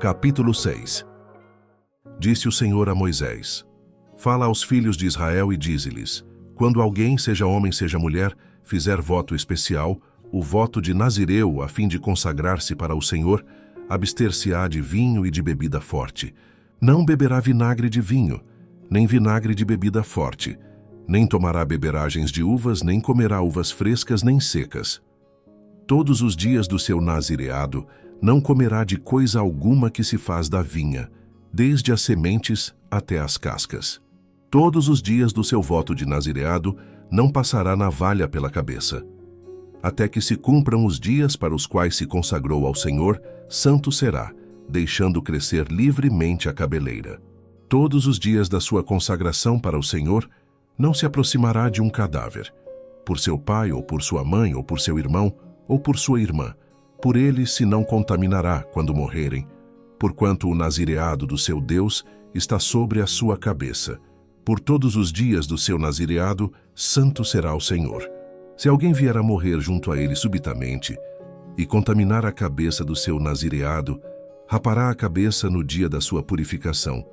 Capítulo 6. Disse o Senhor a Moisés: Fala aos filhos de Israel e dize-lhes: Quando alguém, seja homem, seja mulher, fizer voto especial, o voto de Nazireu, a fim de consagrar-se para o Senhor, abster-se-á de vinho e de bebida forte. Não beberá vinagre de vinho, nem vinagre de bebida forte, nem tomará beberagens de uvas, nem comerá uvas frescas nem secas. Todos os dias do seu nazireado não comerá de coisa alguma que se faz da vinha, desde as sementes até as cascas. Todos os dias do seu voto de nazireado não passará navalha pela cabeça. Até que se cumpram os dias para os quais se consagrou ao Senhor, santo será, deixando crescer livremente a cabeleira. Todos os dias da sua consagração para o Senhor, não se aproximará de um cadáver, por seu pai, ou por sua mãe, ou por seu irmão, ou por sua irmã. Por ele se não contaminará quando morrerem, porquanto o nazireado do seu Deus está sobre a sua cabeça. Por todos os dias do seu nazireado, santo será o Senhor. Se alguém vier a morrer junto a ele subitamente e contaminar a cabeça do seu nazireado, rapará a cabeça no dia da sua purificação.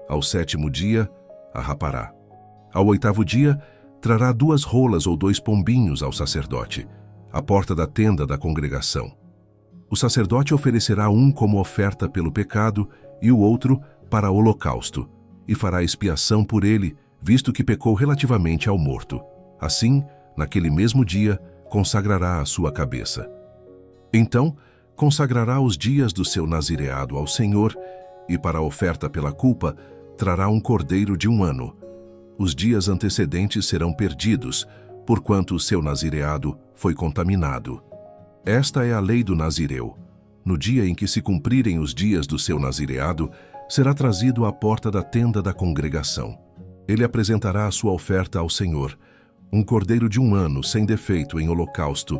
Ao 7º dia, a rapará. Ao 8º dia, trará 2 rolas ou 2 pombinhos ao sacerdote, à porta da tenda da congregação. O sacerdote oferecerá um como oferta pelo pecado e o outro para holocausto, e fará expiação por ele, visto que pecou relativamente ao morto. Assim, naquele mesmo dia, consagrará a sua cabeça. Então, consagrará os dias do seu nazireado ao Senhor, e para a oferta pela culpa, trará um cordeiro de 1 ano. Os dias antecedentes serão perdidos, porquanto o seu nazireado foi contaminado. Esta é a lei do Nazireu. No dia em que se cumprirem os dias do seu nazireado, será trazido à porta da tenda da congregação. Ele apresentará a sua oferta ao Senhor, um cordeiro de 1 ano sem defeito em holocausto,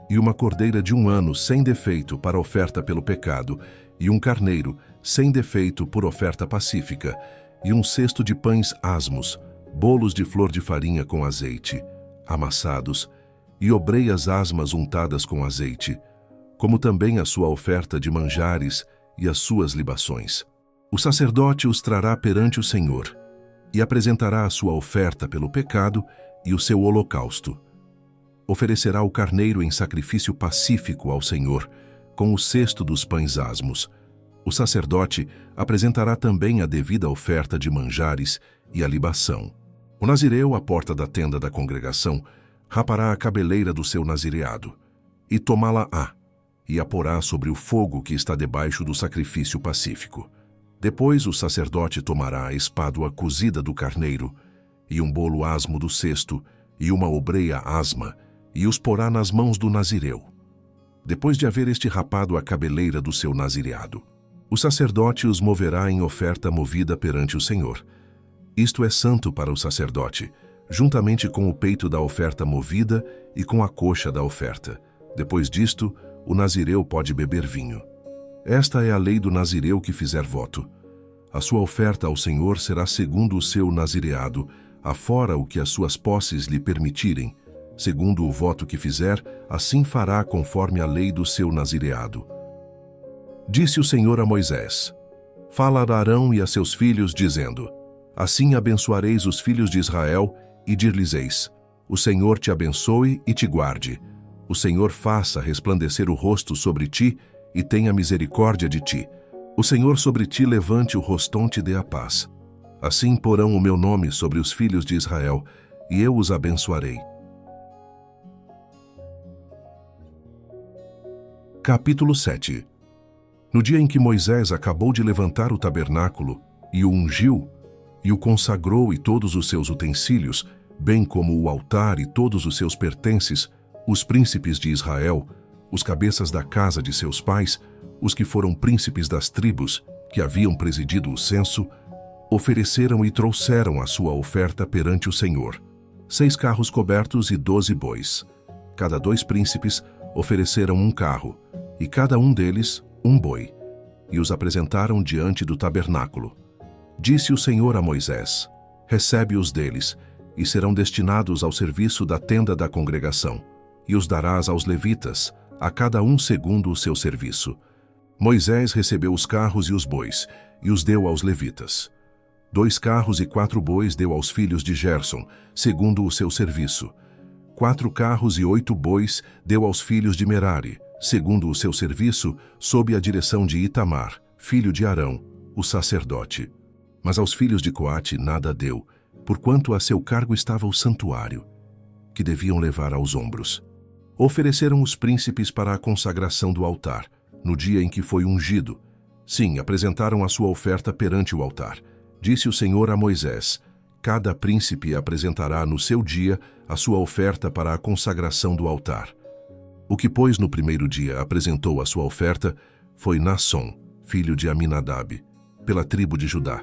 e uma cordeira de 1 ano sem defeito para oferta pelo pecado, e um carneiro sem defeito por oferta pacífica, e um cesto de pães asmos, bolos de flor de farinha com azeite, amassados, e obreias asmas untadas com azeite, como também a sua oferta de manjares e as suas libações. O sacerdote os trará perante o Senhor, e apresentará a sua oferta pelo pecado e o seu holocausto. Oferecerá o carneiro em sacrifício pacífico ao Senhor, com o cesto dos pães asmos. O sacerdote apresentará também a devida oferta de manjares e a libação. O nazireu, à porta da tenda da congregação, rapará a cabeleira do seu nazireado, e tomá-la-á, e a porá sobre o fogo que está debaixo do sacrifício pacífico. Depois o sacerdote tomará a espádua cozida do carneiro, e um bolo asmo do cesto, e uma obreia asma, e os porá nas mãos do nazireu. Depois de haver este rapado a cabeleira do seu nazireado, o sacerdote os moverá em oferta movida perante o Senhor. Isto é santo para o sacerdote, juntamente com o peito da oferta movida e com a coxa da oferta. Depois disto, o nazireu pode beber vinho. Esta é a lei do nazireu que fizer voto. A sua oferta ao Senhor será segundo o seu nazireado, afora o que as suas posses lhe permitirem. Segundo o voto que fizer, assim fará conforme a lei do seu nazireado. Disse o Senhor a Moisés: Fala a Arão e a seus filhos, dizendo: Assim abençoareis os filhos de Israel, e dir-lhes-eis: O Senhor te abençoe e te guarde. O Senhor faça resplandecer o rosto sobre ti e tenha misericórdia de ti. O Senhor sobre ti levante o rostão, te dê a paz. Assim porão o meu nome sobre os filhos de Israel, e eu os abençoarei. Capítulo 7. No dia em que Moisés acabou de levantar o tabernáculo, e o ungiu, e o consagrou e todos os seus utensílios, bem como o altar e todos os seus pertences, os príncipes de Israel, os cabeças da casa de seus pais, os que foram príncipes das tribos, que haviam presidido o censo, ofereceram e trouxeram a sua oferta perante o Senhor: 6 carros cobertos e 12 bois. Cada 2 príncipes ofereceram um carro, e cada um deles um boi, e os apresentaram diante do tabernáculo. Disse o Senhor a Moisés: Recebe-os deles, e serão destinados ao serviço da tenda da congregação, e os darás aos levitas, a cada um segundo o seu serviço. Moisés recebeu os carros e os bois, e os deu aos levitas. 2 carros e 4 bois deu aos filhos de Gerson, segundo o seu serviço. 4 carros e 8 bois deu aos filhos de Merari, segundo o seu serviço, sob a direção de Itamar, filho de Arão, o sacerdote. Mas aos filhos de Coate nada deu, porquanto a seu cargo estava o santuário, que deviam levar aos ombros. Ofereceram os príncipes para a consagração do altar, no dia em que foi ungido. Sim, apresentaram a sua oferta perante o altar. Disse o Senhor a Moisés: cada príncipe apresentará no seu dia a sua oferta para a consagração do altar. O que, pois, no primeiro dia apresentou a sua oferta foi Naasson, filho de Aminadab, pela tribo de Judá.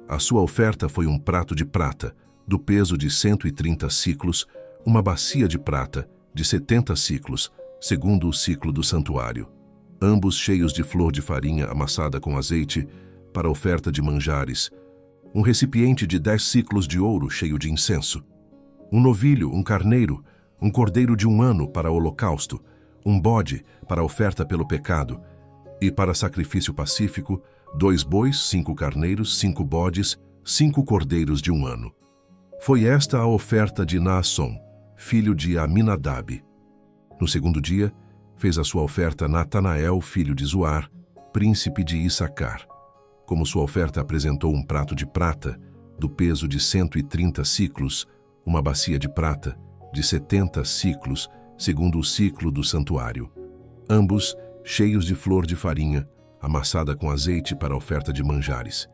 A sua oferta foi um prato de prata, do peso de 130 siclos, uma bacia de prata, de 70 siclos, segundo o ciclo do santuário, ambos cheios de flor de farinha amassada com azeite, para a oferta de manjares, um recipiente de 10 siclos de ouro cheio de incenso, um novilho, um carneiro, um cordeiro de 1 ano para holocausto, um bode para oferta pelo pecado, e para sacrifício pacífico, 2 bois, 5 carneiros, 5 bodes, 5 cordeiros de 1 ano. Foi esta a oferta de Naasson, filho de Aminadab. No segundo dia, fez a sua oferta Natanael, filho de Zuar, príncipe de Issacar. Como sua oferta apresentou um prato de prata, do peso de 130 siclos, uma bacia de prata, de 70 siclos, segundo o ciclo do santuário, ambos cheios de flor de farinha, amassada com azeite para a oferta de manjares.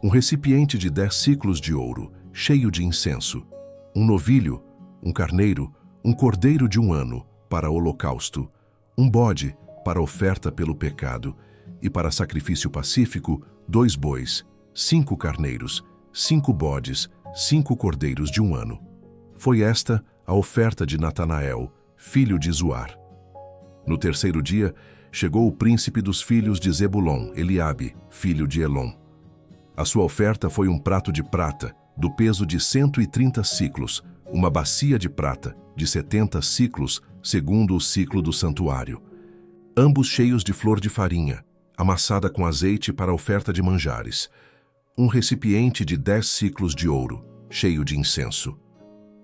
Um recipiente de 10 siclos de ouro, cheio de incenso, um novilho, um carneiro, um cordeiro de 1 ano, para holocausto, um bode, para oferta pelo pecado, e para sacrifício pacífico, 2 bois, 5 carneiros, 5 bodes, 5 cordeiros de 1 ano. Foi esta a oferta de Natanael, filho de Zuar. No terceiro dia, chegou o príncipe dos filhos de Zebulon, Eliabe, filho de Elon. A sua oferta foi um prato de prata, do peso de 130 siclos, uma bacia de prata, de 70 siclos, segundo o ciclo do santuário, ambos cheios de flor de farinha, amassada com azeite para a oferta de manjares, um recipiente de 10 siclos de ouro, cheio de incenso,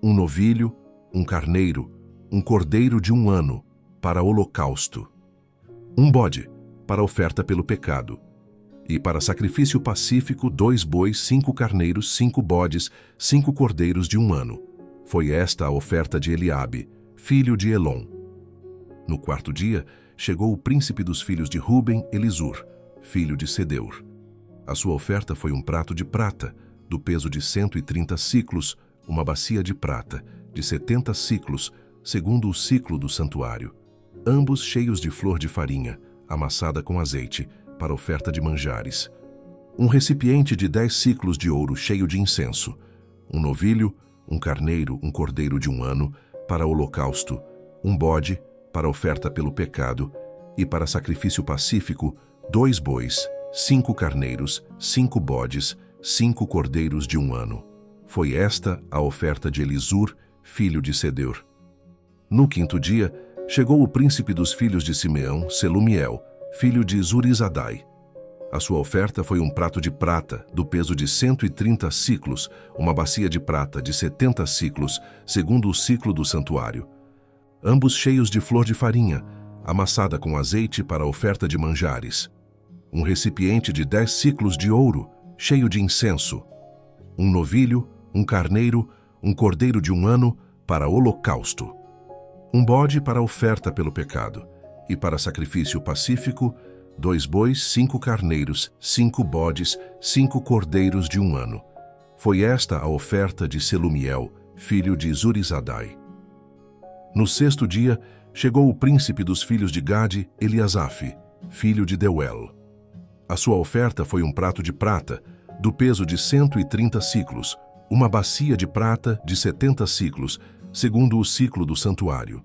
um novilho, um carneiro, um cordeiro de 1 ano, para holocausto, um bode, para oferta pelo pecado, e para sacrifício pacífico, 2 bois, 5 carneiros, 5 bodes, 5 cordeiros de 1 ano. Foi esta a oferta de Eliabe, filho de Elon. No quarto dia, chegou o príncipe dos filhos de Ruben, Elisur, filho de Sedeur. A sua oferta foi um prato de prata, do peso de 130 siclos, uma bacia de prata, de 70 siclos, segundo o ciclo do santuário, ambos cheios de flor de farinha, amassada com azeite, para oferta de manjares. Um recipiente de 10 siclos de ouro cheio de incenso, um novilho, um carneiro, um cordeiro de 1 ano, para holocausto, um bode, para oferta pelo pecado, e para sacrifício pacífico, 2 bois, 5 carneiros, 5 bodes, 5 cordeiros de 1 ano. Foi esta a oferta de Elisur, filho de Sedeur. No quinto dia, chegou o príncipe dos filhos de Simeão, Selumiel, filho de Zurizadai. A sua oferta foi um prato de prata, do peso de 130 siclos, uma bacia de prata de 70 siclos, segundo o ciclo do santuário, ambos cheios de flor de farinha, amassada com azeite para a oferta de manjares. Um recipiente de 10 siclos de ouro, cheio de incenso. Um novilho, um carneiro, um cordeiro de 1 ano, para holocausto. Um bode para oferta pelo pecado, e para sacrifício pacífico, 2 bois, 5 carneiros, 5 bodes, 5 cordeiros de 1 ano. Foi esta a oferta de Selumiel, filho de Zurizadai. No sexto dia, chegou o príncipe dos filhos de Gade, Eliasaf, filho de Deuel. A sua oferta foi um prato de prata, do peso de 130 siclos, uma bacia de prata de 70 siclos, segundo o ciclo do santuário,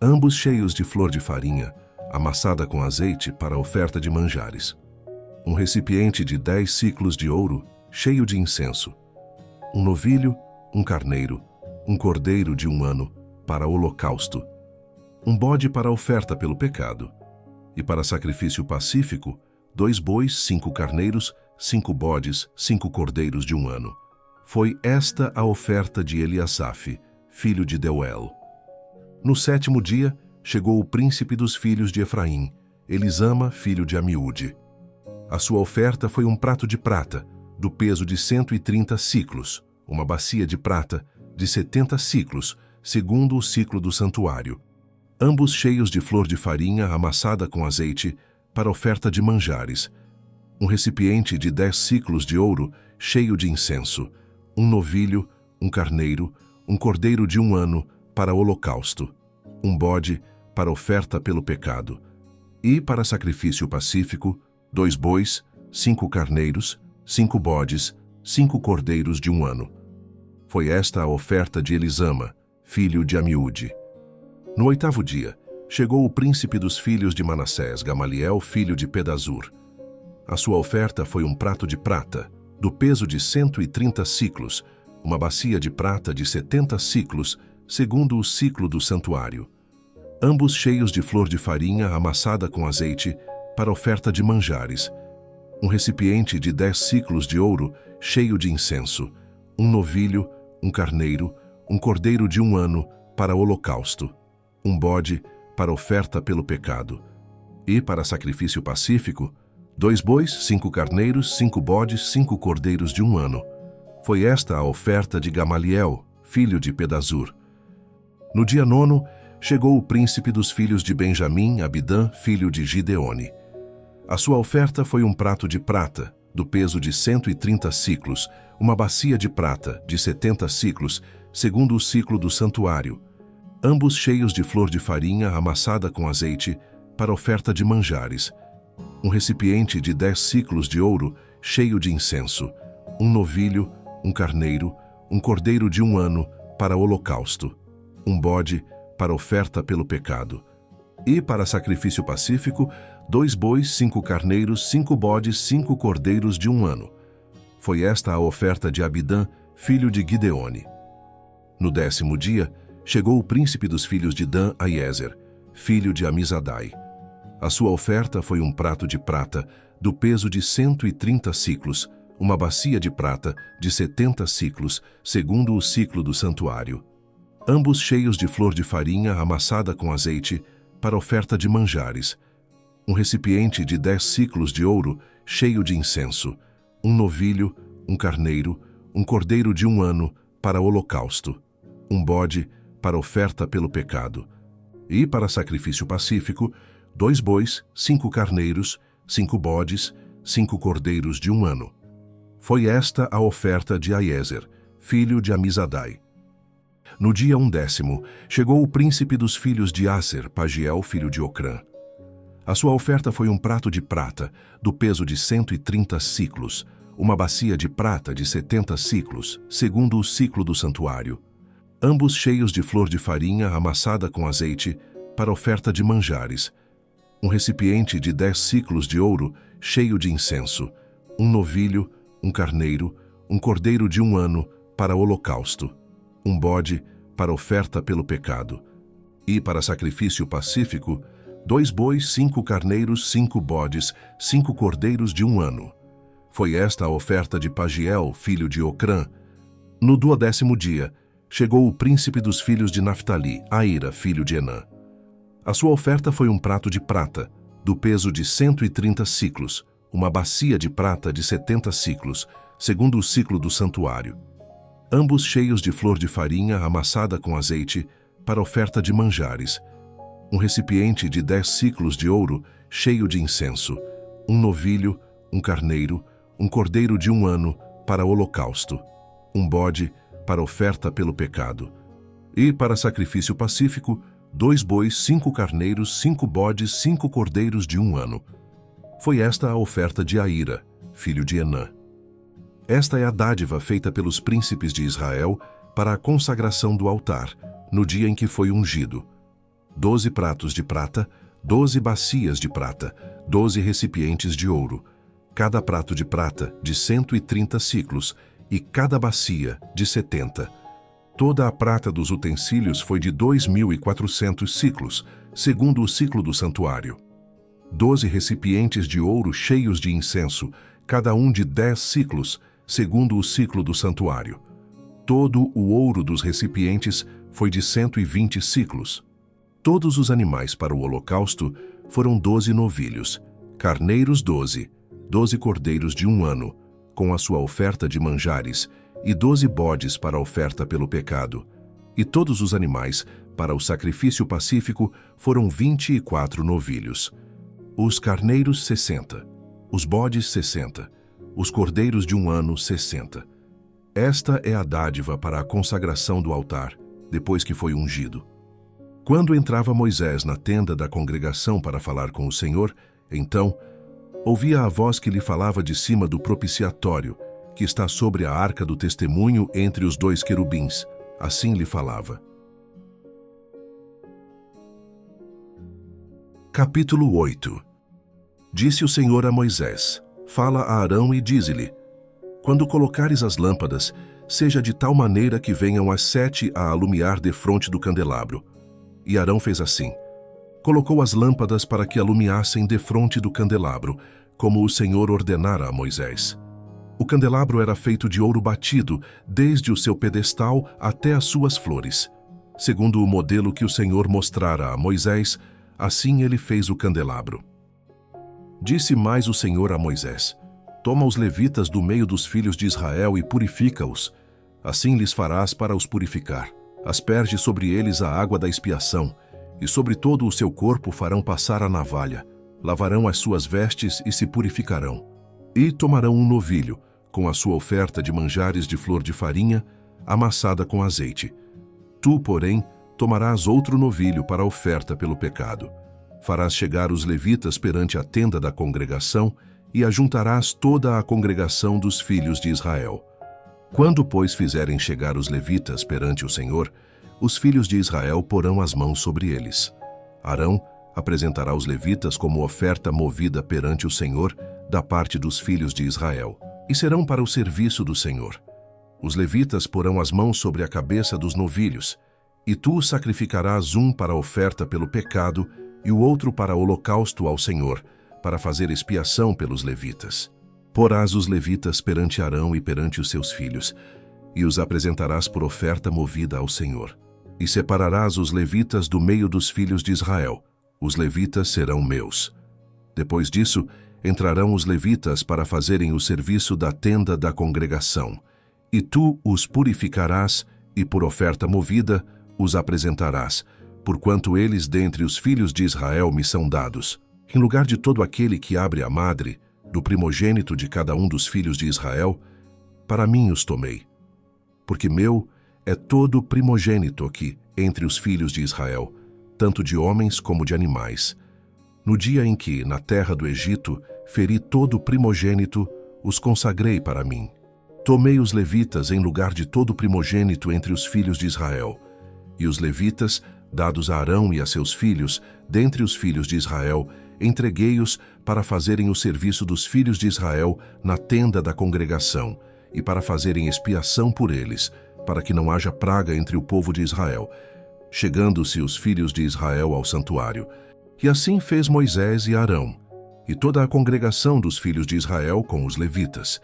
ambos cheios de flor de farinha, amassada com azeite para a oferta de manjares. Um recipiente de 10 siclos de ouro, cheio de incenso. Um novilho, um carneiro, um cordeiro de 1 ano, para holocausto. Um bode para a oferta pelo pecado. E para sacrifício pacífico, 2 bois, 5 carneiros, 5 bodes, 5 cordeiros de 1 ano. Foi esta a oferta de Eliasaf, filho de Deuel. No 7º dia, chegou o príncipe dos filhos de Efraim, Elisama, filho de Amiúde. A sua oferta foi um prato de prata, do peso de 130 siclos, uma bacia de prata de 70 siclos, segundo o ciclo do santuário, ambos cheios de flor de farinha amassada com azeite, para oferta de manjares, um recipiente de 10 siclos de ouro, cheio de incenso, um novilho, um carneiro, um cordeiro de 1 ano, para holocausto, um bode, para oferta pelo pecado, e para sacrifício pacífico, 2 bois, 5 carneiros, 5 bodes, 5 cordeiros de 1 ano. Foi esta a oferta de Elisama, filho de Amiúde. No 8º dia, chegou o príncipe dos filhos de Manassés, Gamaliel, filho de Pedazur. A sua oferta foi um prato de prata, do peso de 130 siclos, uma bacia de prata de 70 siclos, segundo o ciclo do santuário, ambos cheios de flor de farinha amassada com azeite, para oferta de manjares, um recipiente de 10 siclos de ouro, cheio de incenso, um novilho, um carneiro, um cordeiro de 1 ano, para holocausto, um bode, para oferta pelo pecado, e para sacrifício pacífico, 2 bois, 5 carneiros, 5 bodes, 5 cordeiros de 1 ano. Foi esta a oferta de Gamaliel, filho de Pedazur. No dia 9º, chegou o príncipe dos filhos de Benjamim, Abidã, filho de Gideone. A sua oferta foi um prato de prata, do peso de 130 siclos, uma bacia de prata de 70 siclos, segundo o ciclo do santuário, ambos cheios de flor de farinha amassada com azeite, para oferta de manjares, um recipiente de 10 siclos de ouro, cheio de incenso, um novilho, um carneiro, um cordeiro de 1 ano, para holocausto, um bode, para oferta pelo pecado, e para sacrifício pacífico, 2 bois, 5 carneiros, 5 bodes, 5 cordeiros de 1 ano. Foi esta a oferta de Abidã, filho de Gideone. No 10º dia, chegou o príncipe dos filhos de Dan, Aiezer, filho de Amizadai. A sua oferta foi um prato de prata, do peso de 130 siclos, uma bacia de prata de 70 siclos, segundo o ciclo do santuário, ambos cheios de flor de farinha amassada com azeite, para oferta de manjares, um recipiente de 10 siclos de ouro, cheio de incenso, um novilho, um carneiro, um cordeiro de 1 ano, para holocausto, um bode, para oferta pelo pecado, e para sacrifício pacífico, 2 bois, 5 carneiros, 5 bodes, 5 cordeiros de 1 ano. Foi esta a oferta de Aiezer, filho de Amizadai. No dia 10º, chegou o príncipe dos filhos de Aser, Pagiel, filho de Ocrã. A sua oferta foi um prato de prata, do peso de 130 siclos, uma bacia de prata de 70 siclos, segundo o ciclo do santuário, ambos cheios de flor de farinha amassada com azeite, para oferta de manjares, um recipiente de 10 siclos de ouro, cheio de incenso, um novilho, um carneiro, um cordeiro de 1 ano, para holocausto, um bode, para oferta pelo pecado, e para sacrifício pacífico, 2 bois, 5 carneiros, 5 bodes, 5 cordeiros de 1 ano. Foi esta a oferta de Pagiel, filho de Ocrã. No 12º dia, chegou o príncipe dos filhos de Naftali, Aira, filho de Enã. A sua oferta foi um prato de prata, do peso de 130 siclos, uma bacia de prata de 70 siclos, segundo o ciclo do santuário, ambos cheios de flor de farinha amassada com azeite, para oferta de manjares, um recipiente de 10 siclos de ouro, cheio de incenso, um novilho, um carneiro, um cordeiro de 1 ano, para holocausto, um bode, para oferta pelo pecado, e para sacrifício pacífico, 2 bois, 5 carneiros, 5 bodes, 5 cordeiros de 1 ano. Foi esta a oferta de Aira, filho de Enã. Esta é a dádiva feita pelos príncipes de Israel para a consagração do altar, no dia em que foi ungido: 12 pratos de prata, 12 bacias de prata, 12 recipientes de ouro, cada prato de prata de 130 siclos e cada bacia de 70. Toda a prata dos utensílios foi de 2.400 siclos, segundo o ciclo do santuário. 12 recipientes de ouro cheios de incenso, cada um de 10 siclos, segundo o ciclo do santuário. Todo o ouro dos recipientes foi de 120 siclos. Todos os animais para o holocausto foram 12 novilhos, carneiros 12, 12 cordeiros de 1 ano, com a sua oferta de manjares, e 12 bodes para a oferta pelo pecado. E todos os animais para o sacrifício pacífico foram 24 novilhos. Os carneiros 60, os bodes 60, os cordeiros de 1 ano 60. Esta é a dádiva para a consagração do altar, depois que foi ungido. Quando entrava Moisés na tenda da congregação para falar com o Senhor, então ouvia a voz que lhe falava de cima do propiciatório, que está sobre a arca do testemunho entre os 2 querubins. Assim lhe falava. Capítulo 8. Disse o Senhor a Moisés: Fala a Arão e dize-lhe: Quando colocares as lâmpadas, seja de tal maneira que venham as 7 a alumiar defronte do candelabro. E Arão fez assim. Colocou as lâmpadas para que alumiassem defronte do candelabro, como o Senhor ordenara a Moisés. O candelabro era feito de ouro batido, desde o seu pedestal até as suas flores. Segundo o modelo que o Senhor mostrara a Moisés, assim ele fez o candelabro. Disse mais o Senhor a Moisés: Toma os levitas do meio dos filhos de Israel e purifica-os. Assim lhes farás para os purificar. Asperge sobre eles a água da expiação, e sobre todo o seu corpo farão passar a navalha. Lavarão as suas vestes e se purificarão. E tomarão um novilho, com a sua oferta de manjares de flor de farinha, amassada com azeite. Tu, porém, tomarás outro novilho para a oferta pelo pecado. Farás chegar os levitas perante a tenda da congregação e ajuntarás toda a congregação dos filhos de Israel. Quando, pois, fizerem chegar os levitas perante o Senhor, os filhos de Israel porão as mãos sobre eles. Arão apresentará os levitas como oferta movida perante o Senhor da parte dos filhos de Israel, e serão para o serviço do Senhor. Os levitas porão as mãos sobre a cabeça dos novilhos, e tu sacrificarás um para a oferta pelo pecado e o outro para holocausto ao Senhor, para fazer expiação pelos levitas. Porás os levitas perante Arão e perante os seus filhos, e os apresentarás por oferta movida ao Senhor. E separarás os levitas do meio dos filhos de Israel. Os levitas serão meus. Depois disso, entrarão os levitas para fazerem o serviço da tenda da congregação. E tu os purificarás, e por oferta movida os apresentarás, porquanto eles dentre os filhos de Israel me são dados. Em lugar de todo aquele que abre a madre, do primogênito de cada um dos filhos de Israel, para mim os tomei. Porque meu é todo primogênito aqui, entre os filhos de Israel, tanto de homens como de animais. No dia em que, na terra do Egito, feri todo primogênito, os consagrei para mim. Tomei os levitas em lugar de todo primogênito entre os filhos de Israel. E os levitas, dados a Arão e a seus filhos, dentre os filhos de Israel, entreguei-os para fazerem o serviço dos filhos de Israel na tenda da congregação, e para fazerem expiação por eles, para que não haja praga entre o povo de Israel, chegando-se os filhos de Israel ao santuário. E assim fez Moisés e Arão, e toda a congregação dos filhos de Israel com os levitas.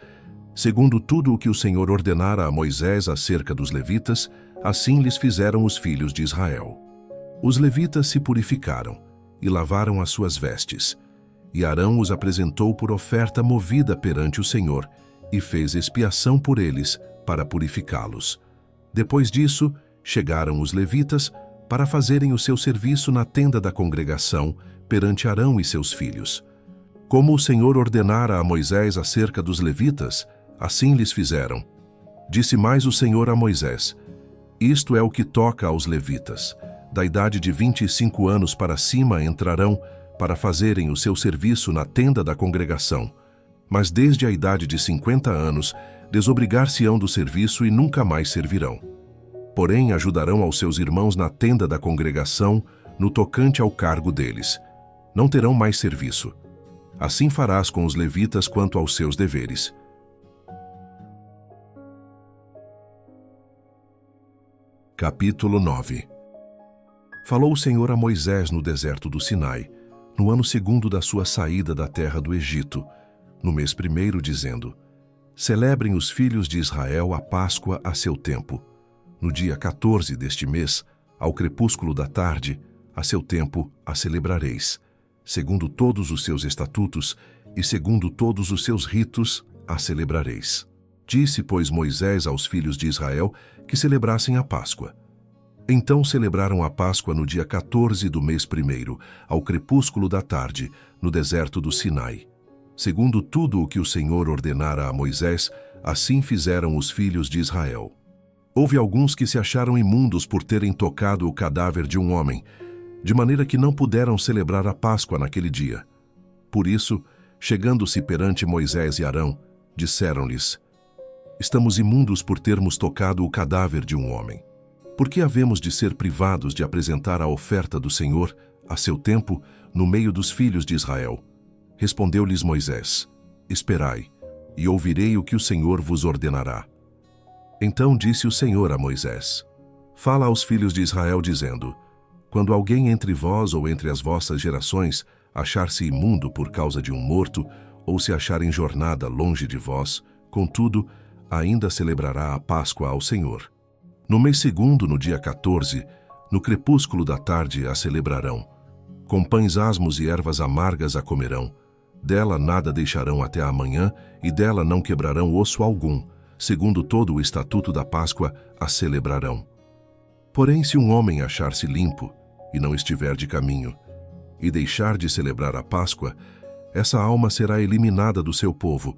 Segundo tudo o que o Senhor ordenara a Moisés acerca dos levitas, assim lhes fizeram os filhos de Israel. Os levitas se purificaram e lavaram as suas vestes, e Arão os apresentou por oferta movida perante o Senhor, e fez expiação por eles para purificá-los. Depois disso, chegaram os levitas para fazerem o seu serviço na tenda da congregação perante Arão e seus filhos. Como o Senhor ordenara a Moisés acerca dos levitas, assim lhes fizeram. Disse mais o Senhor a Moisés: Isto é o que toca aos levitas. Da idade de 25 anos para cima entrarão para fazerem o seu serviço na tenda da congregação. Mas desde a idade de 50 anos, desobrigar-se-ão do serviço e nunca mais servirão. Porém, ajudarão aos seus irmãos na tenda da congregação, no tocante ao cargo deles. Não terão mais serviço. Assim farás com os levitas quanto aos seus deveres. Capítulo 9. Falou o Senhor a Moisés no deserto do Sinai, no ano segundo da sua saída da terra do Egito, no mês primeiro, dizendo: Celebrem os filhos de Israel a Páscoa a seu tempo. No dia 14 deste mês, ao crepúsculo da tarde, a seu tempo a celebrareis. Segundo todos os seus estatutos e segundo todos os seus ritos, a celebrareis. Disse, pois, Moisés aos filhos de Israel que celebrassem a Páscoa. Então celebraram a Páscoa no dia 14 do mês primeiro, ao crepúsculo da tarde, no deserto do Sinai. Segundo tudo o que o Senhor ordenara a Moisés, assim fizeram os filhos de Israel. Houve alguns que se acharam imundos por terem tocado o cadáver de um homem, de maneira que não puderam celebrar a Páscoa naquele dia. Por isso, chegando-se perante Moisés e Arão, disseram-lhes: Estamos imundos por termos tocado o cadáver de um homem. Por que havemos de ser privados de apresentar a oferta do Senhor, a seu tempo, no meio dos filhos de Israel? Respondeu-lhes Moisés: Esperai, e ouvirei o que o Senhor vos ordenará. Então disse o Senhor a Moisés: Fala aos filhos de Israel, dizendo: Quando alguém entre vós ou entre as vossas gerações achar-se imundo por causa de um morto, ou se achar em jornada longe de vós, contudo, ainda celebrará a Páscoa ao Senhor. No mês segundo, no dia 14, no crepúsculo da tarde a celebrarão. Com pães asmos e ervas amargas a comerão. Dela nada deixarão até a manhã, e dela não quebrarão osso algum. Segundo todo o estatuto da Páscoa, a celebrarão. Porém, se um homem achar-se limpo, e não estiver de caminho, e deixar de celebrar a Páscoa, essa alma será eliminada do seu povo,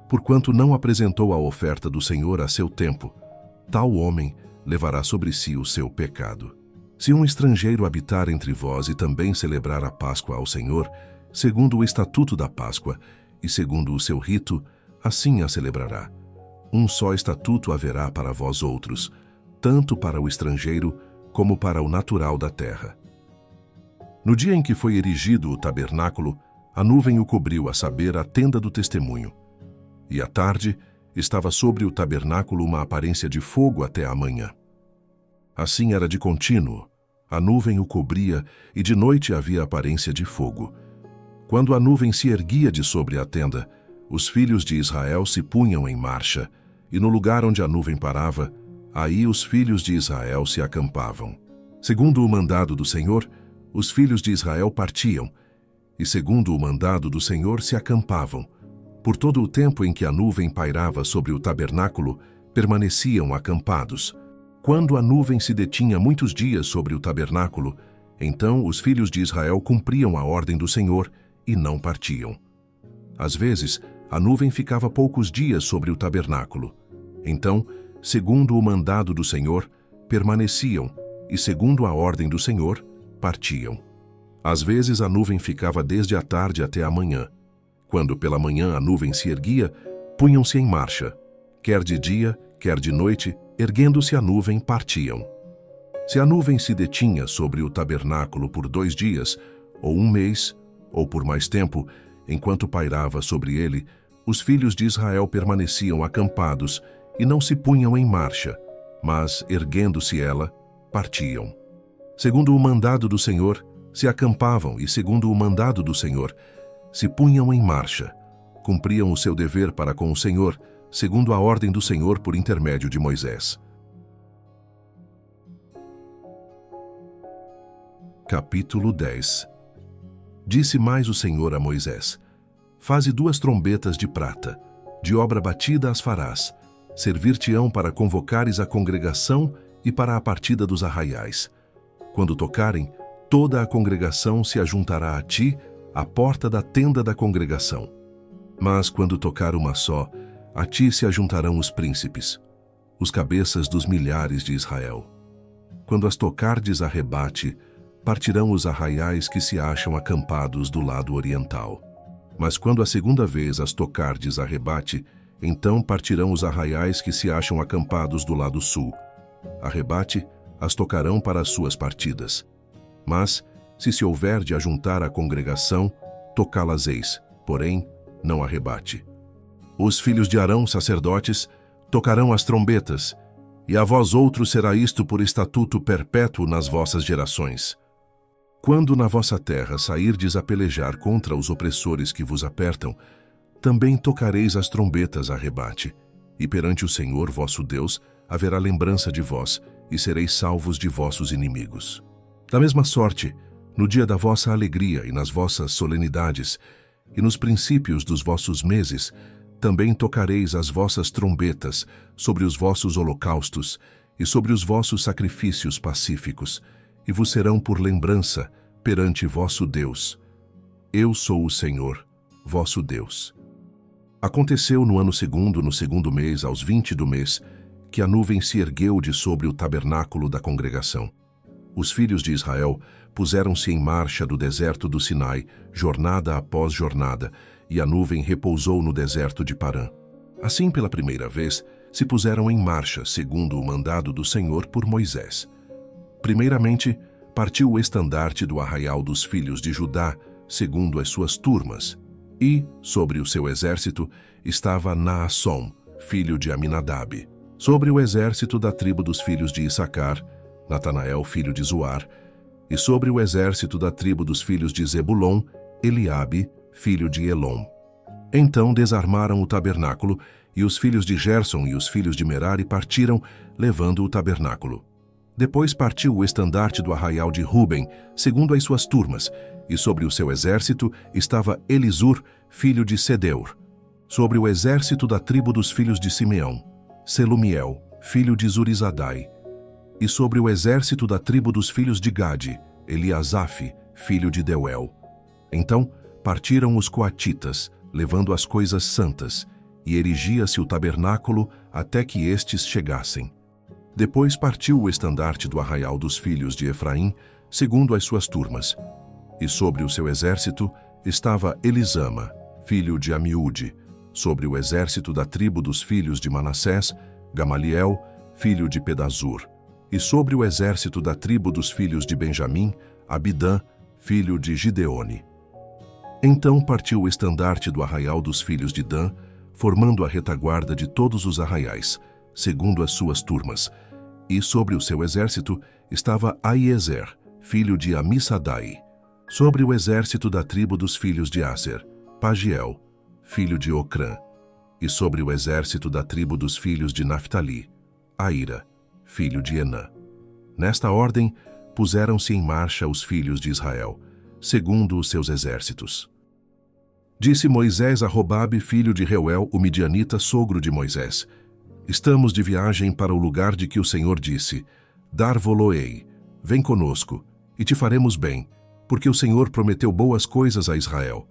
porquanto não apresentou a oferta do Senhor a seu tempo. Tal homem levará sobre si o seu pecado. Se um estrangeiro habitar entre vós e também celebrar a Páscoa ao Senhor, segundo o estatuto da Páscoa e segundo o seu rito, assim a celebrará. Um só estatuto haverá para vós outros, tanto para o estrangeiro como para o natural da terra. No dia em que foi erigido o tabernáculo, a nuvem o cobriu, a saber, a tenda do testemunho. E à tarde estava sobre o tabernáculo uma aparência de fogo até a manhã. Assim era de contínuo, a nuvem o cobria e de noite havia aparência de fogo. Quando a nuvem se erguia de sobre a tenda, os filhos de Israel se punham em marcha, e no lugar onde a nuvem parava, aí os filhos de Israel se acampavam. Segundo o mandado do Senhor, os filhos de Israel partiam, e segundo o mandado do Senhor se acampavam. Por todo o tempo em que a nuvem pairava sobre o tabernáculo, permaneciam acampados. Quando a nuvem se detinha muitos dias sobre o tabernáculo, então os filhos de Israel cumpriam a ordem do Senhor e não partiam. Às vezes, a nuvem ficava poucos dias sobre o tabernáculo. Então, segundo o mandado do Senhor, permaneciam, e segundo a ordem do Senhor, partiam. Às vezes a nuvem ficava desde a tarde até a manhã. Quando pela manhã a nuvem se erguia, punham-se em marcha. Quer de dia, quer de noite, erguendo-se a nuvem, partiam. Se a nuvem se detinha sobre o tabernáculo por 2 dias, ou 1 mês, ou por mais tempo, enquanto pairava sobre ele, os filhos de Israel permaneciam acampados e não se punham em marcha, mas, erguendo-se ela, partiam. Segundo o mandado do Senhor, se acampavam e, segundo o mandado do Senhor, se punham em marcha. Cumpriam o seu dever para com o Senhor, segundo a ordem do Senhor por intermédio de Moisés. Capítulo 10. Disse mais o Senhor a Moisés: Faze 2 trombetas de prata, de obra batida as farás, servir-te-ão para convocares a congregação e para a partida dos arraiais. Quando tocarem, toda a congregação se ajuntará a ti, à porta da tenda da congregação. Mas quando tocar uma só, a ti se ajuntarão os príncipes, os cabeças dos milhares de Israel. Quando as tocardes a rebate, partirão os arraiais que se acham acampados do lado oriental. Mas quando a segunda vez as tocardes a rebate, então partirão os arraiais que se acham acampados do lado sul. A rebate as tocarão para as suas partidas. Mas, se houver de ajuntar a congregação, tocá-las-eis, porém, não a rebate. Os filhos de Arão, sacerdotes, tocarão as trombetas, e a vós outros será isto por estatuto perpétuo nas vossas gerações. Quando na vossa terra sairdes a pelejar contra os opressores que vos apertam, também tocareis as trombetas a rebate, e perante o Senhor vosso Deus haverá lembrança de vós, e sereis salvos de vossos inimigos. Da mesma sorte, no dia da vossa alegria e nas vossas solenidades, e nos princípios dos vossos meses, também tocareis as vossas trombetas sobre os vossos holocaustos e sobre os vossos sacrifícios pacíficos, e vos serão por lembrança perante vosso Deus. Eu sou o Senhor, vosso Deus. Aconteceu no ano segundo, no segundo mês, aos 20 do mês, que a nuvem se ergueu de sobre o tabernáculo da congregação. Os filhos de Israel puseram-se em marcha do deserto do Sinai, jornada após jornada, e a nuvem repousou no deserto de Parã. Assim, pela primeira vez, se puseram em marcha, segundo o mandado do Senhor por Moisés. Primeiramente, partiu o estandarte do arraial dos filhos de Judá, segundo as suas turmas, e, sobre o seu exército, estava Naasson, filho de Aminadab. Sobre o exército da tribo dos filhos de Issacar, Natanael, filho de Zuar, e sobre o exército da tribo dos filhos de Zebulon, Eliabe, filho de Elom. Então desarmaram o tabernáculo, e os filhos de Gerson e os filhos de Merari partiram, levando o tabernáculo. Depois partiu o estandarte do arraial de Ruben, segundo as suas turmas, e sobre o seu exército estava Elisur, filho de Sedeur. Sobre o exército da tribo dos filhos de Simeão, Selumiel, filho de Zurizadai. E sobre o exército da tribo dos filhos de Gade, Eliasaf, filho de Deuel. Então partiram os coatitas, levando as coisas santas, e erigia-se o tabernáculo até que estes chegassem. Depois partiu o estandarte do arraial dos filhos de Efraim, segundo as suas turmas. E sobre o seu exército estava Elisama, filho de Amiúde. Sobre o exército da tribo dos filhos de Manassés, Gamaliel, filho de Pedazur. E sobre o exército da tribo dos filhos de Benjamim, Abidã, filho de Gideone. Então partiu o estandarte do arraial dos filhos de Dan, formando a retaguarda de todos os arraiais, segundo as suas turmas. E sobre o seu exército estava Aiezer, filho de Amissadai. Sobre o exército da tribo dos filhos de Aser, Pagiel, filho de Ocrã. E sobre o exército da tribo dos filhos de Naphtali, Aira, filho de Enã. Nesta ordem, puseram-se em marcha os filhos de Israel, segundo os seus exércitos. Disse Moisés a Robabe, filho de Reuel, o midianita, sogro de Moisés: Estamos de viagem para o lugar de que o Senhor disse: Dar-vo-lo-ei, vem conosco, e te faremos bem, porque o Senhor prometeu boas coisas a Israel.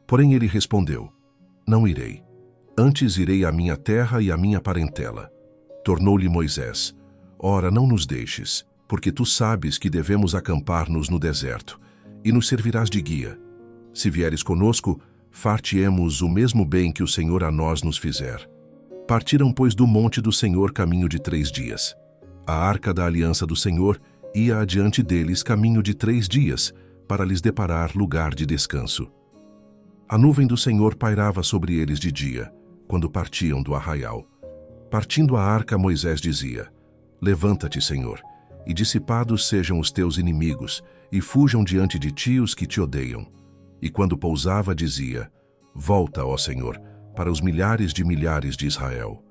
Porém ele respondeu: Não irei. Antes irei à minha terra e à minha parentela. Tornou-lhe Moisés: Ora, não nos deixes, porque tu sabes que devemos acampar-nos no deserto, e nos servirás de guia. Se vieres conosco, far-te-emos o mesmo bem que o Senhor a nós nos fizer. Partiram, pois, do monte do Senhor caminho de 3 dias. A arca da aliança do Senhor ia adiante deles caminho de 3 dias, para lhes deparar lugar de descanso. A nuvem do Senhor pairava sobre eles de dia, quando partiam do arraial. Partindo a arca, Moisés dizia: Levanta-te, Senhor, e dissipados sejam os teus inimigos, e fujam diante de ti os que te odeiam. E quando pousava, dizia: Volta, ó Senhor, para os milhares de Israel.